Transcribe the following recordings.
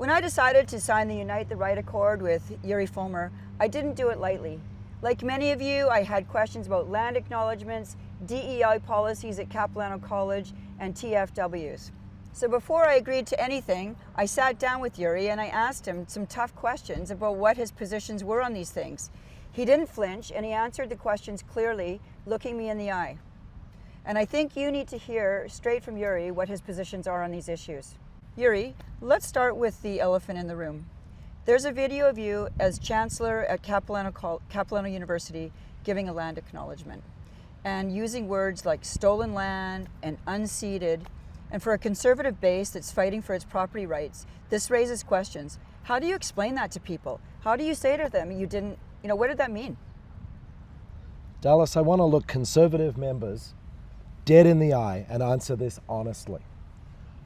When I decided to sign the Unite the Right Accord with Yuri Fulmer, I didn't do it lightly. Like many of you, I had questions about land acknowledgements, DEI policies at Capilano College, and TFWs. So before I agreed to anything, I sat down with Yuri and I asked him some tough questions about what his positions were on these things. He didn't flinch and he answered the questions clearly, looking me in the eye. And I think you need to hear straight from Yuri what his positions are on these issues. Yuri, let's start with the elephant in the room. There's a video of you as Chancellor at Capilano University giving a land acknowledgement and using words like stolen land and unceded. And for a conservative base that's fighting for its property rights, this raises questions. How do you explain that to people? How do you say to them you didn't, what did that mean? Dallas, I want to look conservative members dead in the eye and answer this honestly.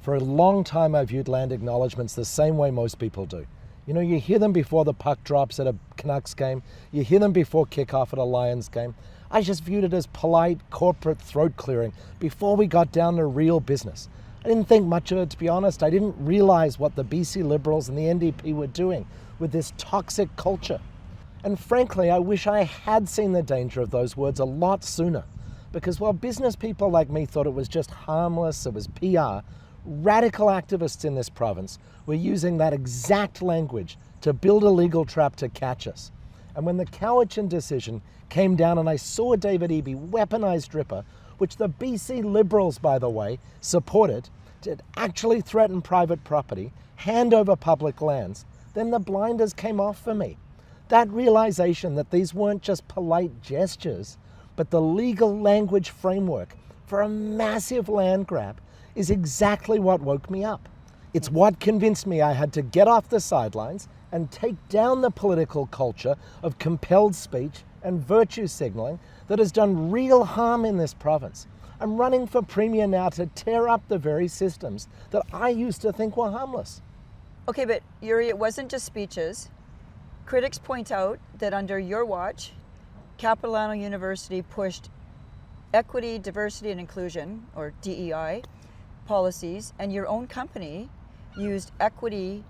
For a long time, I viewed land acknowledgements the same way most people do. You hear them before the puck drops at a Canucks game. You hear them before kickoff at a Lions game. I just viewed it as polite corporate throat clearing before we got down to real business. I didn't think much of it, to be honest. I didn't realize what the BC Liberals and the NDP were doing with this toxic culture. And frankly, I wish I had seen the danger of those words a lot sooner. Because while business people like me thought it was just harmless, it was PR, radical activists in this province were using that exact language to build a legal trap to catch us. And when the Cowichan decision came down and I saw David Eby weaponize DRIPA, which the BC Liberals, by the way, supported, to actually threaten private property, hand over public lands, then the blinders came off for me. That realization that these weren't just polite gestures, but the legal language framework for a massive land grab is exactly what woke me up. It's what convinced me I had to get off the sidelines and take down the political culture of compelled speech and virtue signaling that has done real harm in this province. I'm running for Premier now to tear up the very systems that I used to think were harmless. Okay, but Yuri, it wasn't just speeches. Critics point out that under your watch, Capilano University pushed equity, diversity, and inclusion, or DEI, policies, and your own company used equity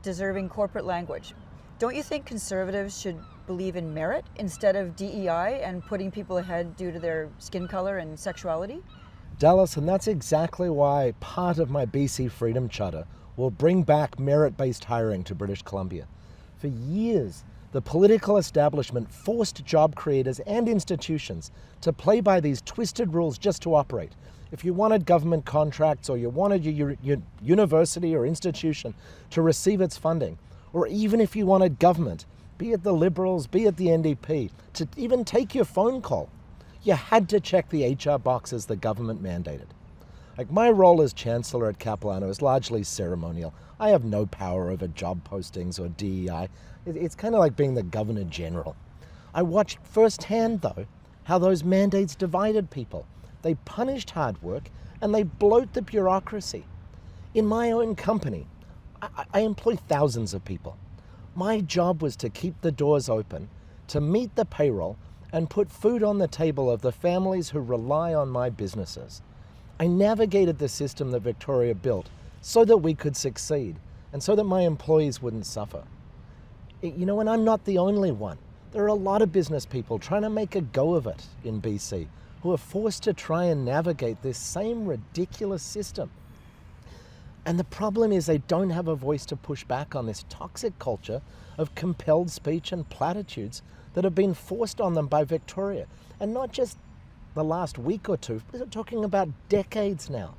deserving corporate language. Don't you think conservatives should believe in merit instead of DEI and putting people ahead due to their skin color and sexuality? Dallas, and that's exactly why part of my BC Freedom Charter will bring back merit-based hiring to British Columbia. For years, the political establishment forced job creators and institutions to play by these twisted rules just to operate. If you wanted government contracts or you wanted your university or institution to receive its funding, or even if you wanted government, be it the Liberals, be it the NDP, to even take your phone call, you had to check the HR boxes the government mandated. Like my role as Chancellor at Capilano is largely ceremonial. I have no power over job postings or DEI. It's kind of like being the Governor General. I watched firsthand, though, how those mandates divided people. They punished hard work and they bloat the bureaucracy. In my own company, I employ thousands of people. My job was to keep the doors open, to meet the payroll, and put food on the table of the families who rely on my businesses. I navigated the system that Victoria built so that we could succeed and so that my employees wouldn't suffer. And I'm not the only one. There are a lot of business people trying to make a go of it in BC who are forced to try and navigate this same ridiculous system. And the problem is they don't have a voice to push back on this toxic culture of compelled speech and platitudes that have been forced on them by Victoria. And not just the last week or two, we're talking about decades now.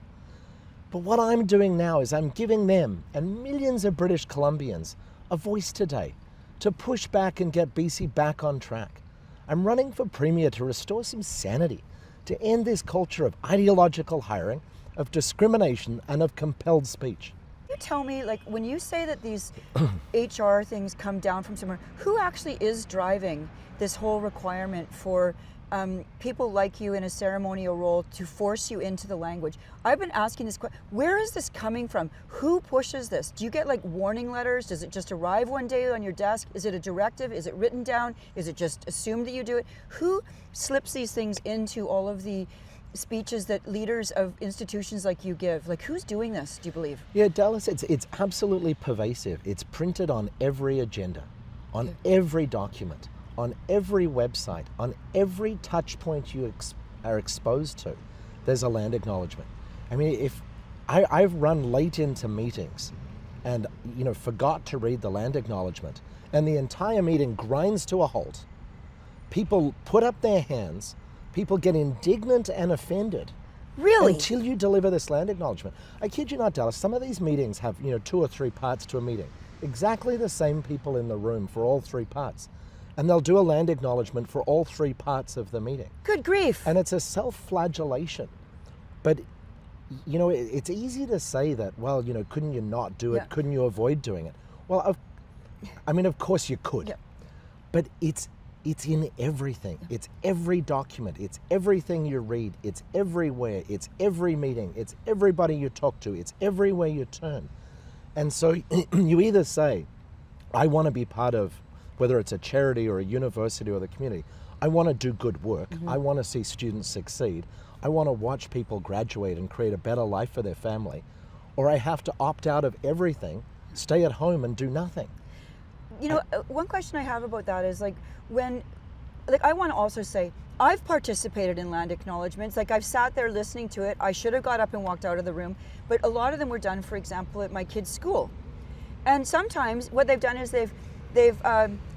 But what I'm doing now is I'm giving them and millions of British Columbians a voice today to push back and get BC back on track. I'm running for Premier to restore some sanity, to end this culture of ideological hiring, of discrimination, and of compelled speech. You tell me, when you say that these HR things come down from somewhere, who actually is driving this whole requirement for people like you in a ceremonial role to force you into the language? I've been asking this question. Where is this coming from? Who pushes this? Do you get warning letters? Does it just arrive one day on your desk? Is it a directive? Is it written down? Is it just assumed that you do it? Who slips these things into all of the speeches that leaders of institutions like you give? Like, who's doing this, do you believe? Yeah, Dallas, it's absolutely pervasive. It's printed on every agenda, on every document, on every website, on every touch point you are exposed to. There's a land acknowledgement. I mean, if I've run late into meetings and, forgot to read the land acknowledgement, and the entire meeting grinds to a halt. People put up their hands, people get indignant and offended. Really? Until you deliver this land acknowledgement. I kid you not, Dallas, some of these meetings have, 2 or 3 parts to a meeting. Exactly the same people in the room for all 3 parts. And they'll do a land acknowledgement for all 3 parts of the meeting. Good grief. And it's a self-flagellation. But, it's easy to say that, well, couldn't you not do it? Yeah. Couldn't you avoid doing it? Well, of course you could. Yeah. But it's in everything. It's every document. It's everything you read. It's everywhere. It's every meeting. It's everybody you talk to. It's everywhere you turn. And so you either say, I want to be part of, whether it's a charity or a university or the community, I want to do good work. I want to see students succeed. I want to watch people graduate and create a better life for their family. Or I have to opt out of everything, stay at home and do nothing. One question I have about that is I want to also say, I've participated in land acknowledgements. Like, I've sat there listening to it. I should have got up and walked out of the room, but a lot of them were done, for example, at my kids' school. And sometimes what they've done is they've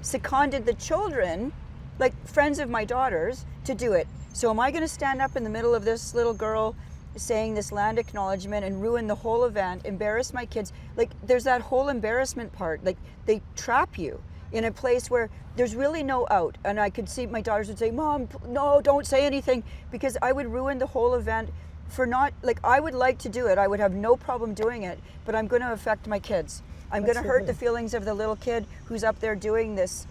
seconded the children, like friends of my daughters, to do it. So am I going to stand up in the middle of this little girl saying this land acknowledgement and ruin the whole event, embarrass my kids? Like, there's that whole embarrassment part. Like, they trap you in a place where there's really no out. And I could see my daughters would say, Mom, no, don't say anything, because I would ruin the whole event for not, like, I would like to do it. I would have no problem doing it, but I'm going to affect my kids. I'm going to hurt the feelings of the little kid who's up there doing this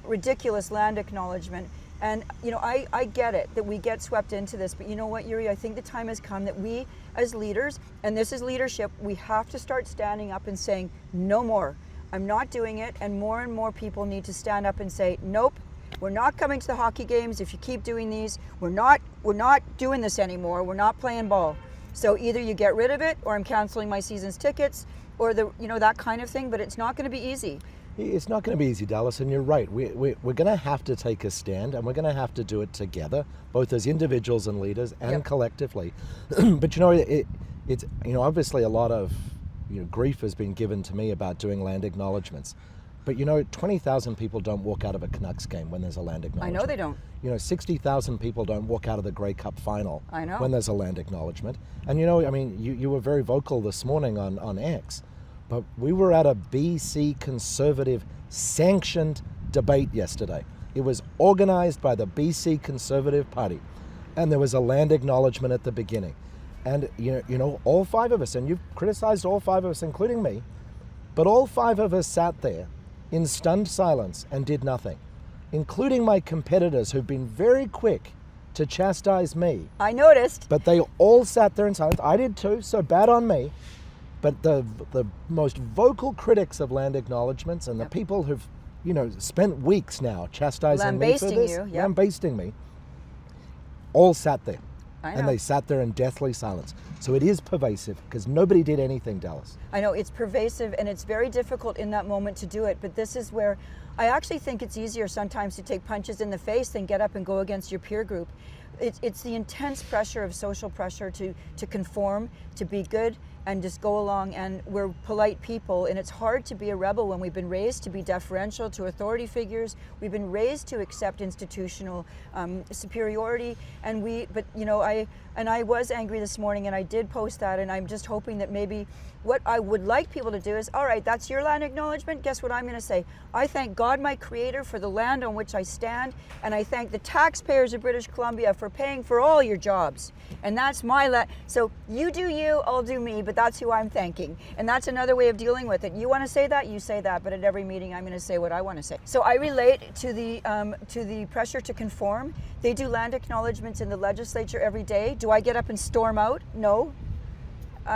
ridiculous land acknowledgement. And, I get it that we get swept into this, but you know what, Yuri, I think the time has come that we as leaders, and this is leadership, we have to start standing up and saying, no more. I'm not doing it. And more people need to stand up and say, nope, we're not coming to the hockey games. If you keep doing these, we're not doing this anymore. We're not playing ball. So either you get rid of it, or I'm canceling my season's tickets, or that kind of thing, but it's not going to be easy. It's not going to be easy, Dallas, and you're right. We're going to have to take a stand, and we're going to have to do it together, both as individuals and leaders and collectively. But it's obviously a lot of grief has been given to me about doing land acknowledgements. But 20,000 people don't walk out of a Canucks game when there's a land acknowledgement. I know they don't. 60,000 people don't walk out of the Grey Cup final when there's a land acknowledgement. And you were very vocal this morning on X. But we were at a BC Conservative sanctioned debate yesterday. It was organized by the BC Conservative Party, and there was a land acknowledgement at the beginning. And all 5 of us, and you've criticized all 5 of us, including me, but all 5 of us sat there in stunned silence and did nothing, including my competitors who've been very quick to chastise me. I noticed. But they all sat there in silence. I did too, so bad on me. But the most vocal critics of land acknowledgements and the people who've, spent weeks now chastising me for this, lambasting me, all sat there. And they sat there in deathly silence. So it is pervasive, because nobody did anything, Dallas. I know, it's pervasive, and it's very difficult in that moment to do it. But this is where I actually think it's easier sometimes to take punches in the face than get up and go against your peer group. It's the intense pressure of social pressure to conform, to be good, and just go along. And we're polite people, and it's hard to be a rebel when we've been raised to be deferential to authority figures. We've been raised to accept institutional superiority, I was angry this morning, and I did post that, and I'm just hoping that maybe what I would like people to do is, all right, that's your land acknowledgement. Guess what I'm going to say? I thank God, my Creator, for the land on which I stand, and I thank the taxpayers of British Columbia for paying for all your jobs. And that's my land. So you do you, I'll do me, but that's who I'm thanking. And that's another way of dealing with it. You want to say that, you say that, but at every meeting I'm going to say what I want to say. So I relate to the pressure to conform. They do land acknowledgements in the legislature every day. Do I get up and storm out? No.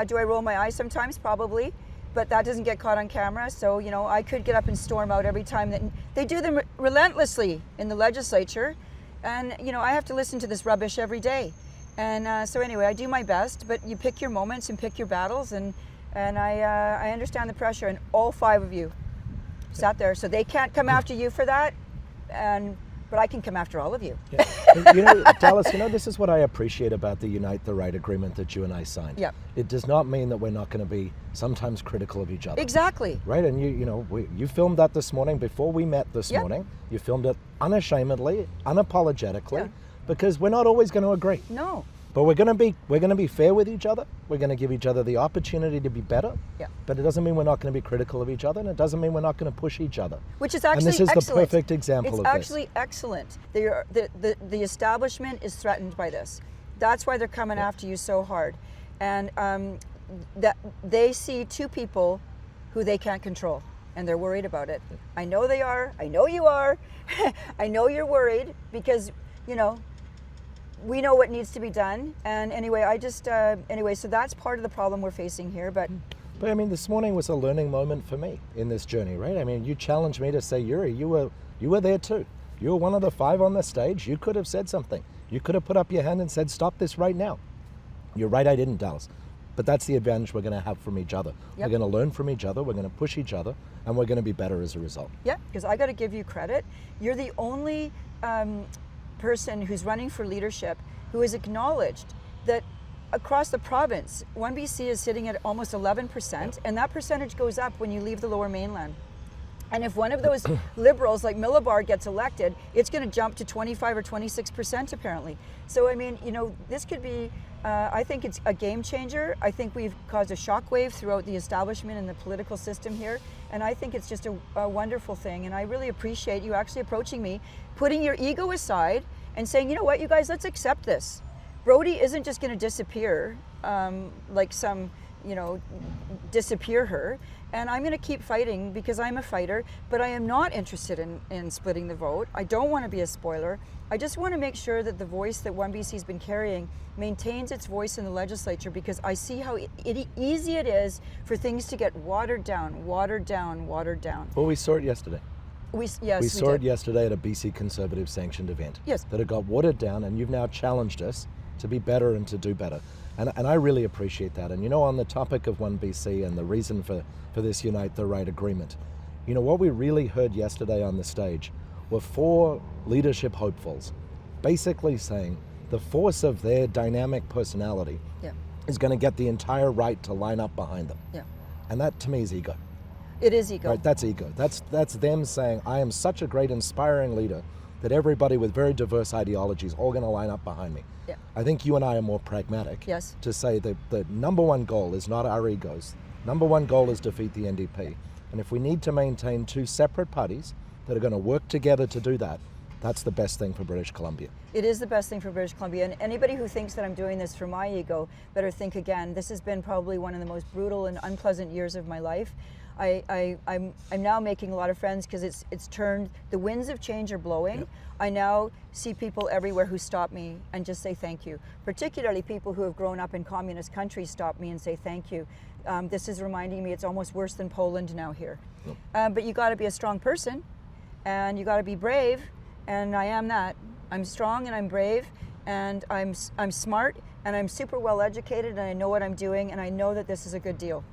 Do I roll my eyes sometimes? Probably. But that doesn't get caught on camera. So, I could get up and storm out every time. That they do them relentlessly in the legislature. And, I have to listen to this rubbish every day. And so anyway, I do my best, but you pick your moments and pick your battles, and I understand the pressure, and all 5 of you sat there, so they can't come after you for that, but I can come after all of you. Yeah. You know, Dallas, this is what I appreciate about the Unite the Right agreement that you and I signed. Yep. It does not mean that we're not going to be sometimes critical of each other. Exactly. Right, and you filmed that this morning before we met this Yep. morning. You filmed it unashamedly, unapologetically, Yeah. because we're not always going to agree. No. But we're going to be fair with each other. We're going to give each other the opportunity to be better. Yeah. But it doesn't mean we're not going to be critical of each other, and it doesn't mean we're not going to push each other. Which is actually and this is excellent. the perfect example of It's actually excellent. The establishment is threatened by this. That's why they're coming after you so hard. And that they see 2 people who they can't control, and they're worried about it. I know they are. I know you are. I know you're worried because, we know what needs to be done. And anyway, so that's part of the problem we're facing here. But I mean, this morning was a learning moment for me in this journey, right? I mean, you challenged me to say, Yuri, you were there too. You were one of the 5 on the stage. You could have said something. You could have put up your hand and said, stop this right now. You're right, I didn't, Dallas. But that's the advantage we're going to have from each other. Yep. We're going to learn from each other. We're going to push each other, and we're going to be better as a result. yeah, because I got to give you credit. You're the only person who's running for leadership who has acknowledged that across the province, 1BC is sitting at almost 11%, and that percentage goes up when you leave the Lower Mainland. And if one of those liberals like Millibar gets elected, it's going to jump to 25 or 26% apparently. So I mean, this could be, I think it's a game changer. I think we've caused a shockwave throughout the establishment and the political system here. And I think it's just a wonderful thing. And I really appreciate you actually approaching me, putting your ego aside and saying, you know what, you guys, let's accept this. Brodie isn't just going to disappear like some, disappear her. And I'm going to keep fighting because I'm a fighter, but I am not interested in splitting the vote. I don't want to be a spoiler. I just want to make sure that the voice that 1BC's been carrying maintains its voice in the legislature, because I see how easy it is for things to get watered down, watered down, watered down. Well, we saw it yesterday. We saw it yesterday at a BC Conservative sanctioned event. Yes. That it got watered down, and you've now challenged us to be better and to do better. And I really appreciate that. And on the topic of 1BC and the reason for this Unite the Right agreement, what we really heard yesterday on the stage were 4 leadership hopefuls basically saying the force of their dynamic personality is going to get the entire right to line up behind them. Yeah. And that to me is ego. It is ego. Right, that's ego. That's them saying, I am such a great inspiring leader that everybody with very diverse ideologies all going to line up behind me. Yeah. I think you and I are more pragmatic. Yes. To say that the number one goal is not our egos. Number one goal is defeat the NDP. And if we need to maintain 2 separate parties that are going to work together to do that, that's the best thing for British Columbia. It is the best thing for British Columbia. And anybody who thinks that I'm doing this for my ego better think again. This has been probably one of the most brutal and unpleasant years of my life. I'm now making a lot of friends because it's turned, the winds of change are blowing. Yep. I now see people everywhere who stop me and just say thank you. Particularly people who have grown up in communist countries stop me and say thank you. This is reminding me it's almost worse than Poland now here. Yep. But you got to be a strong person, and you got to be brave, and I am that. I'm strong and I'm brave, and I'm smart, and I'm super well educated, and I know what I'm doing, and I know that this is a good deal.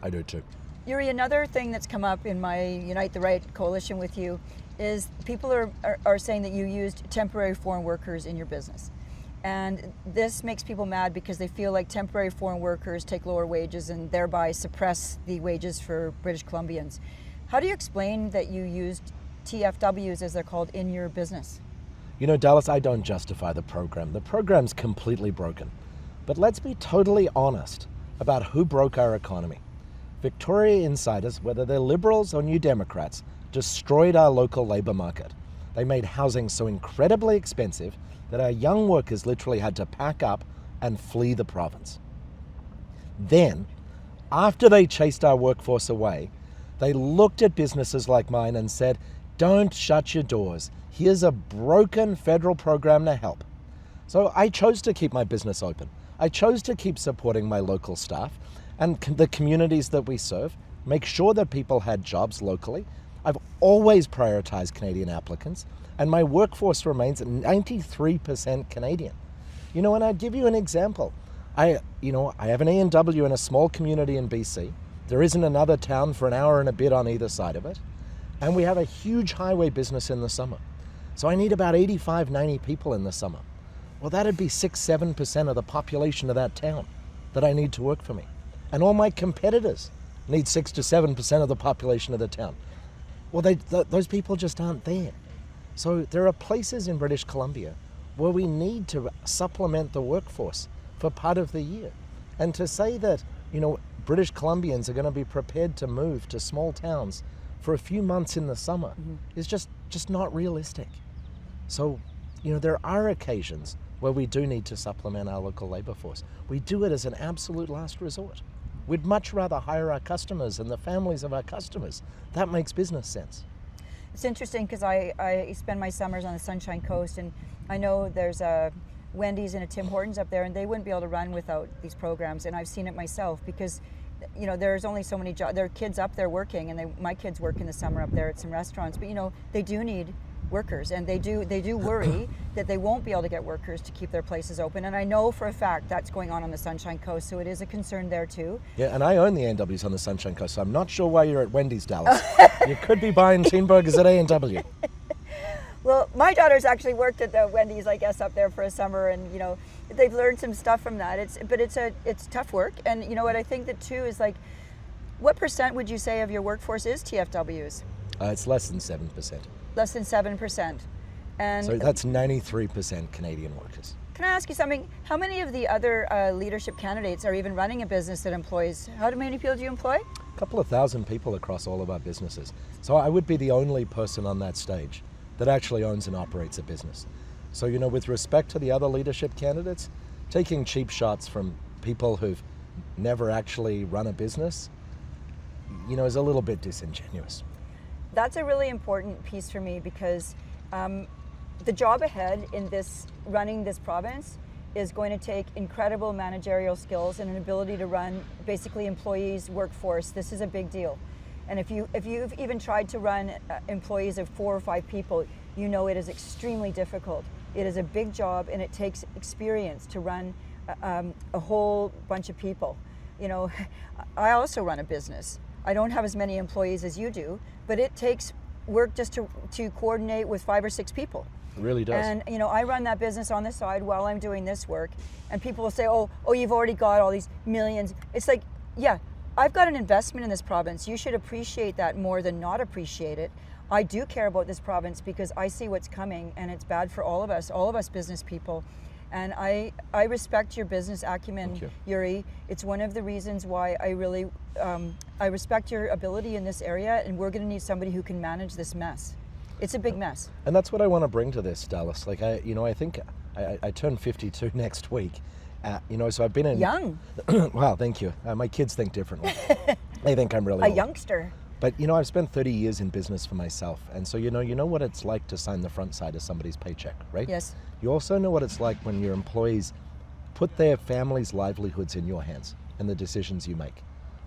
I do too. Yuri, another thing that's come up in my Unite the Right coalition with you is people are saying that you used temporary foreign workers in your business. And this makes people mad because they feel like temporary foreign workers take lower wages and thereby suppress the wages for British Columbians. How do you explain that you used TFWs, as they're called, in your business? Dallas, I don't justify the program. The program's completely broken. But let's be totally honest about who broke our economy. Victoria insiders, whether they're Liberals or New Democrats, destroyed our local labour market. They made housing so incredibly expensive that our young workers literally had to pack up and flee the province. Then, after they chased our workforce away, they looked at businesses like mine and said, don't shut your doors. Here's a broken federal program to help. So I chose to keep my business open. I chose to keep supporting my local staff and the communities that we serve, make sure that people had jobs locally. I've always prioritized Canadian applicants, and my workforce remains 93% Canadian. You know, and I'd give you an example. I have an A&W in a small community in BC. There isn't another town for an hour and a bit on either side of it. And we have a huge highway business in the summer. So I need about 85, 90 people in the summer. Well, that'd be 6-7% of the population of that town that I need to work for me. And all my competitors need 6 to 7% of the population of the town. Well, those people just aren't there. So there are places in British Columbia where we need to supplement the workforce for part of the year. And to say that, British Columbians are going to be prepared to move to small towns for a few months in the summer is just not realistic. So, there are occasions where we do need to supplement our local labour force. We do it as an absolute last resort. We'd much rather hire our customers and the families of our customers. That makes business sense. It's interesting because I spend my summers on the Sunshine Coast, and I know there's a Wendy's and a Tim Hortons up there, and they wouldn't be able to run without these programs. And I've seen it myself because, there's only so many jobs. There are kids up there working, and my kids work in the summer up there at some restaurants. But they do need workers, and they do worry that they won't be able to get workers to keep their places open. And I know for a fact that's going on the Sunshine Coast, so it is a concern there too. Yeah, and I own the A&Ws on the Sunshine Coast, so I'm not sure why you're at Wendy's, Dallas. You could be buying teen burgers at A&W. Well, my daughter's actually worked at the Wendy's, I guess, up there for a summer, and they've learned some stuff from that. It's tough work, and what I think that too is like, what percent would you say of your workforce is TFWs? It's less than 7%. Less than 7%, and so that's 93% Canadian workers. Can I ask you something? How many of the other leadership candidates are even running a business that employs? How many people do you employ? A couple of thousand people across all of our businesses. So I would be the only person on that stage that actually owns and operates a business. So, with respect to the other leadership candidates, taking cheap shots from people who've never actually run a business, is a little bit disingenuous. That's a really important piece for me because the job ahead in running this province is going to take incredible managerial skills and an ability to run basically employees' workforce. This is a big deal. And if you've even tried to run employees of 4 or 5 people, it is extremely difficult. It is a big job, and it takes experience to run a whole bunch of people. I also run a business. I don't have as many employees as you do, but it takes work just to coordinate with 5 or 6 people. It really does. And I run that business on the side while I'm doing this work, and people will say, oh, you've already got all these millions. It's like, yeah, I've got an investment in this province. You should appreciate that more than not appreciate it. I do care about this province because I see what's coming, and it's bad for all of us business people. And I respect your business acumen, Yuri. It's one of the reasons why I really I respect your ability in this area, and we're going to need somebody who can manage this mess. It's a big mess. And that's what I want to bring to this, Dallas. Like I think I turn 52 next week. So I've been in young. Wow, thank you. My kids think differently. They think I'm really a old. Youngster. But I've spent 30 years in business for myself, and so you know what it's like to sign the front side of somebody's paycheck, right? Yes. You also know what it's like when your employees put their families' livelihoods in your hands and the decisions you make,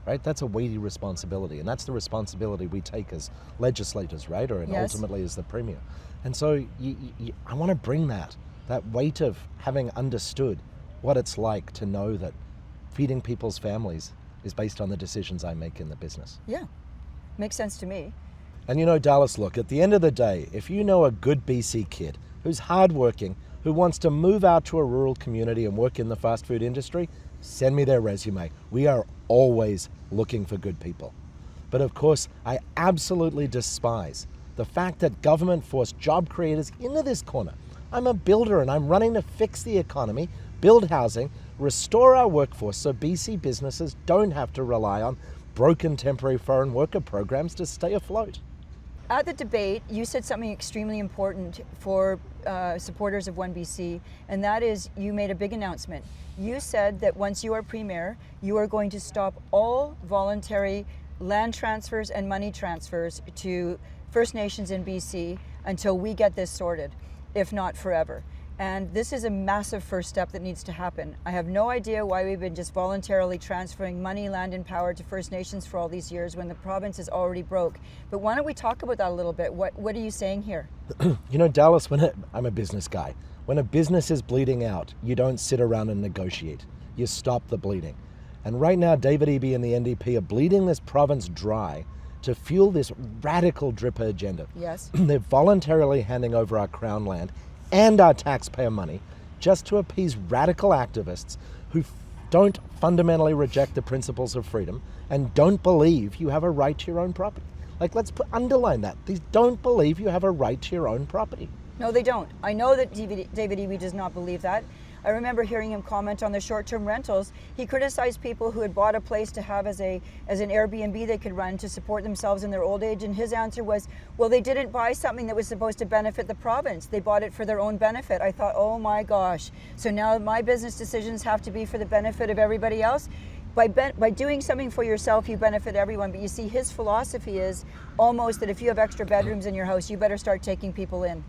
right? That's a weighty responsibility, and that's the responsibility we take as legislators, right? And yes. Ultimately as the Premier. And so I want to bring that weight of having understood what it's like to know that feeding people's families is based on the decisions I make in the business. Yeah, makes sense to me. And Dallas, look, at the end of the day, if you know a good BC kid who's hardworking, who wants to move out to a rural community and work in the fast food industry, send me their resume. We are always looking for good people. But of course, I absolutely despise the fact that government forced job creators into this corner. I'm a builder, and I'm running to fix the economy, build housing, restore our workforce so BC businesses don't have to rely on broken temporary foreign worker programs to stay afloat. At the debate, you said something extremely important for supporters of 1BC, and that is you made a big announcement. You said that once you are Premier, you are going to stop all voluntary land transfers and money transfers to First Nations in BC until we get this sorted, if not forever. And this is a massive first step that needs to happen. I have no idea why we've been just voluntarily transferring money, land, and power to First Nations for all these years when the province is already broke. But why don't we talk about that a little bit? What are you saying here? You know, Dallas, I'm a business guy. When a business is bleeding out, you don't sit around and negotiate. You stop the bleeding. And right now, David Eby and the NDP are bleeding this province dry to fuel this radical DRIPA agenda. Yes. They're voluntarily handing over our Crown land and our taxpayer money just to appease radical activists who don't fundamentally reject the principles of freedom and don't believe you have a right to your own property. Like, underline that. These don't believe you have a right to your own property. No, they don't. I know that David Eby does not believe that. I remember hearing him comment on the short-term rentals. He criticized people who had bought a place to have as an Airbnb they could run to support themselves in their old age, and his answer was, well, they didn't buy something that was supposed to benefit the province. They bought it for their own benefit. I thought, oh my gosh, so now my business decisions have to be for the benefit of everybody else? By doing something for yourself, you benefit everyone. But you see, his philosophy is almost that if you have extra bedrooms in your house, you better start taking people in.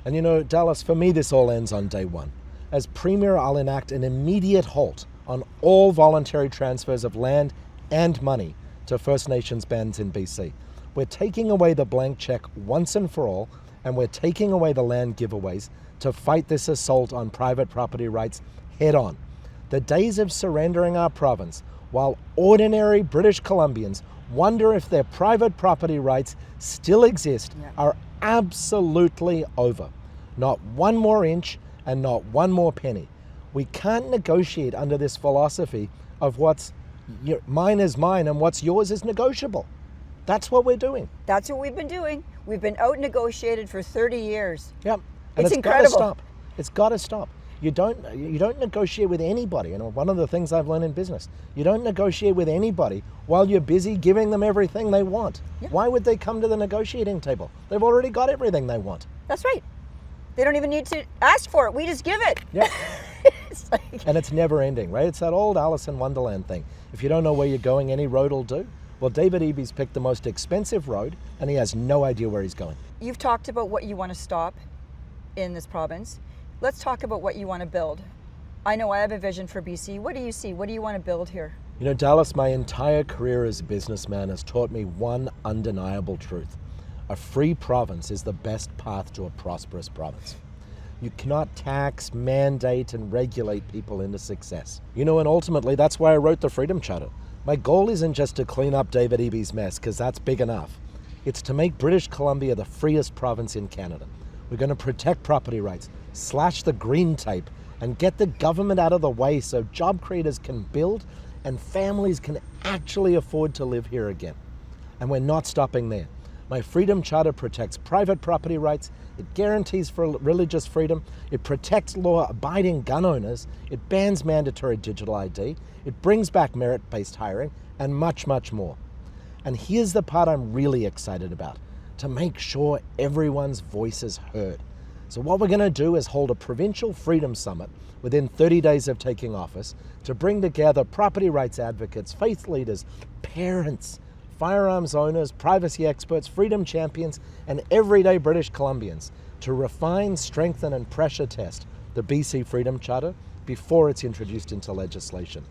And you know, Dallas, for me, this all ends on day one. As Premier, I'll enact an immediate halt on all voluntary transfers of land and money to First Nations bands in BC. We're taking away the blank check once and for all, and we're taking away the land giveaways to fight this assault on private property rights head on. The days of surrendering our province while ordinary British Columbians wonder if their private property rights still exist are absolutely over. Not one more inch and not one more penny. We can't negotiate under this philosophy of mine is mine and what's yours is negotiable. That's what we're doing. That's what we've been doing. We've been out negotiated for 30 years. Yep. And it's incredible. Gotta stop. It's got to stop. You don't negotiate with anybody. And one of the things I've learned in business, you don't negotiate with anybody while you're busy giving them everything they want. Yeah. Why would they come to the negotiating table? They've already got everything they want. That's right. They don't even need to ask for it. We just give it. Yeah. And it's never ending, right? It's that old Alice in Wonderland thing. If you don't know where you're going, any road will do. Well, David Eby's picked the most expensive road, and he has no idea where he's going. You've talked about what you want to stop in this province. Let's talk about what you want to build. I know I have a vision for BC. What do you see? What do you want to build here? You know, Dallas, my entire career as a businessman has taught me one undeniable truth. A free province is the best path to a prosperous province. You cannot tax, mandate, and regulate people into success. You know, and ultimately, that's why I wrote the Freedom Charter. My goal isn't just to clean up David Eby's mess, because that's big enough. It's to make British Columbia the freest province in Canada. We're going to protect property rights, slash the green tape, and get the government out of the way so job creators can build and families can actually afford to live here again. And we're not stopping there. My Freedom Charter protects private property rights, it guarantees for religious freedom, it protects law-abiding gun owners, it bans mandatory digital ID, it brings back merit-based hiring, and much, much more. And here's the part I'm really excited about, to make sure everyone's voice is heard. So what we're going to do is hold a provincial freedom summit within 30 days of taking office to bring together property rights advocates, faith leaders, parents, firearms owners, privacy experts, freedom champions, and everyday British Columbians to refine, strengthen, and pressure test the BC Freedom Charter before it's introduced into legislation.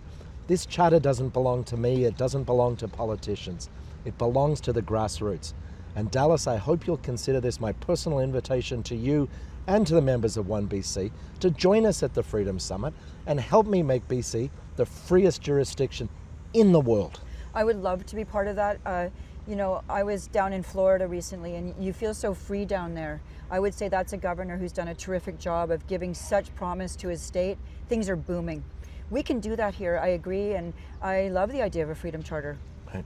This charter doesn't belong to me, it doesn't belong to politicians, it belongs to the grassroots. And Dallas, I hope you'll consider this my personal invitation to you and to the members of 1BC to join us at the Freedom Summit and help me make BC the freest jurisdiction in the world. I would love to be part of that. You know, I was down in Florida recently, and you feel so free down there. I would say that's a governor who's done a terrific job of giving such promise to his state. Things are booming. We can do that here, I agree, and I love the idea of a Freedom Charter.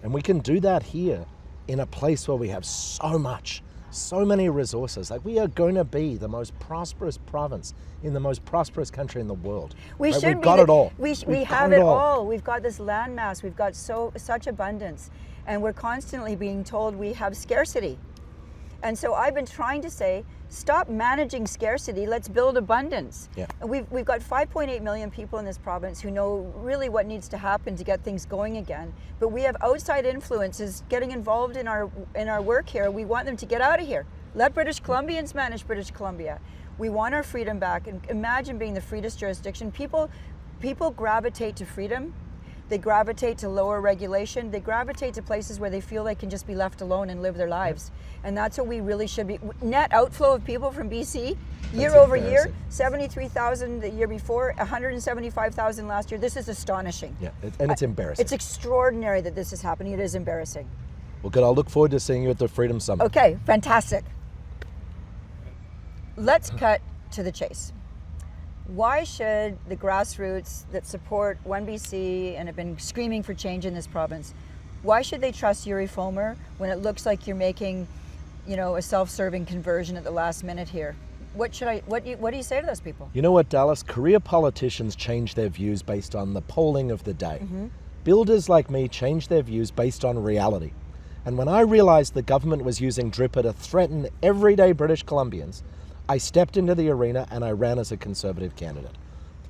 And we can do that here in a place where we have so many resources. Like, we are going to be the most prosperous province in the most prosperous country in the world. We've got it all. We have it all. We've got this landmass. We've got such abundance, and we're constantly being told we have scarcity. And so I've been trying to say, stop managing scarcity. Let's build abundance. Yeah. And we've got 5.8 million people in this province who know really what needs to happen to get things going again. But we have outside influences getting involved in our work here. We want them to get out of here. Let British Columbians manage British Columbia. We want our freedom back. And imagine being the freest jurisdiction. People gravitate to freedom. They gravitate to lower regulation. They gravitate to places where they feel they can just be left alone and live their lives. And that's what we really should be. Net outflow of people from BC, year over year, 73,000 the year before, 175,000 last year. This is astonishing. Yeah, and it's embarrassing. It's extraordinary that this is happening. It is embarrassing. Well, good. I'll look forward to seeing you at the Freedom Summit. Okay, fantastic. Let's cut to the chase. Why should the grassroots that support 1BC and have been screaming for change in this province, why should they trust Yuri Fulmer when it looks like you're making, a self-serving conversion at the last minute here? What do you say to those people? You know what, Dallas? Career politicians change their views based on the polling of the day. Builders like me change their views based on reality. And when I realized the government was using DRIPA to threaten everyday British Columbians, I stepped into the arena and I ran as a Conservative candidate.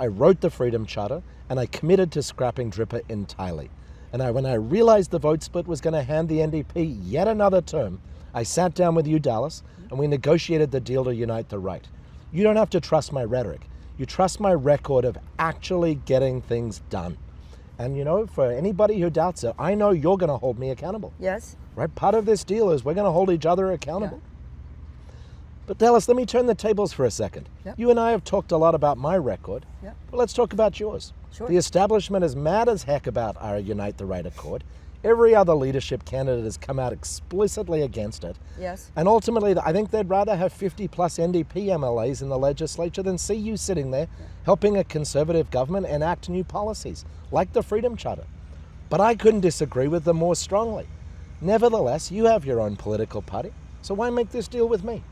I wrote the Freedom Charter and I committed to scrapping DRIPA entirely. And when I realized the vote split was going to hand the NDP yet another term, I sat down with you, Dallas, and we negotiated the deal to unite the right. You don't have to trust my rhetoric. You trust my record of actually getting things done. And for anybody who doubts it, I know you're going to hold me accountable. Yes. Right? Part of this deal is we're going to hold each other accountable. Yeah. But Dallas, let me turn the tables for a second. Yep. You and I have talked a lot about my record, yep. But let's talk about yours. Sure. The establishment is mad as heck about our Unite the Right Accord. Every other leadership candidate has come out explicitly against it. Yes. And ultimately, I think they'd rather have 50 plus NDP MLAs in the legislature than see you sitting there helping a Conservative government enact new policies, like the Freedom Charter. But I couldn't disagree with them more strongly. Nevertheless, you have your own political party, so why make this deal with me?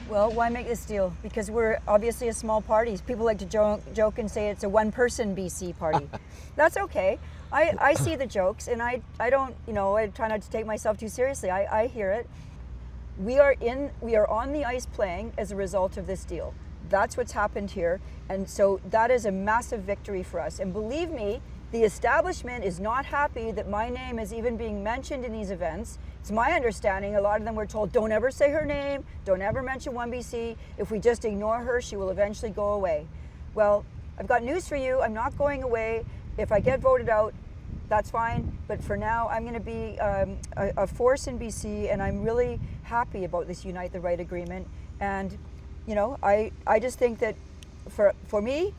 Well, why make this deal? Because we're obviously a small party. People like to joke and say it's a one-person BC party. That's okay. I see the jokes, and I don't, I try not to take myself too seriously. I hear it. We are on the ice playing as a result of this deal. That's what's happened here, and so that is a massive victory for us. And believe me, the establishment is not happy that my name is even being mentioned in these events. It's my understanding a lot of them were told, don't ever say her name, don't ever mention 1BC. If we just ignore her, she will eventually go away. Well, I've got news for you. I'm not going away. If I get voted out, that's fine. But for now, I'm going to be a force in BC, and I'm really happy about this Unite the Right agreement. And, I just think that for me,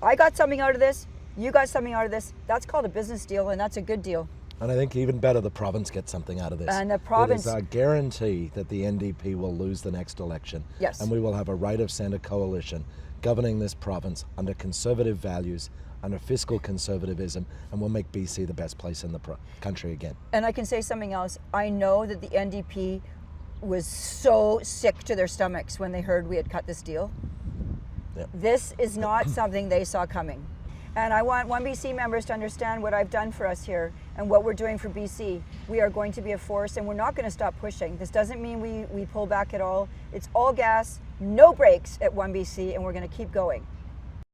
I got something out of this. You got something out of this. That's called a business deal, and that's a good deal. And I think even better, the province gets something out of this. And the province... It is a guarantee that the NDP will lose the next election. Yes. And we will have a right of centre coalition governing this province under Conservative values, under fiscal conservatism, and we'll make BC the best place in the country again. And I can say something else. I know that the NDP was so sick to their stomachs when they heard we had cut this deal. Yep. This is not something they saw coming. And I want 1BC members to understand what I've done for us here and what we're doing for BC. We are going to be a force, and we're not going to stop pushing. This doesn't mean we pull back at all. It's all gas, no brakes at 1BC, and we're going to keep going.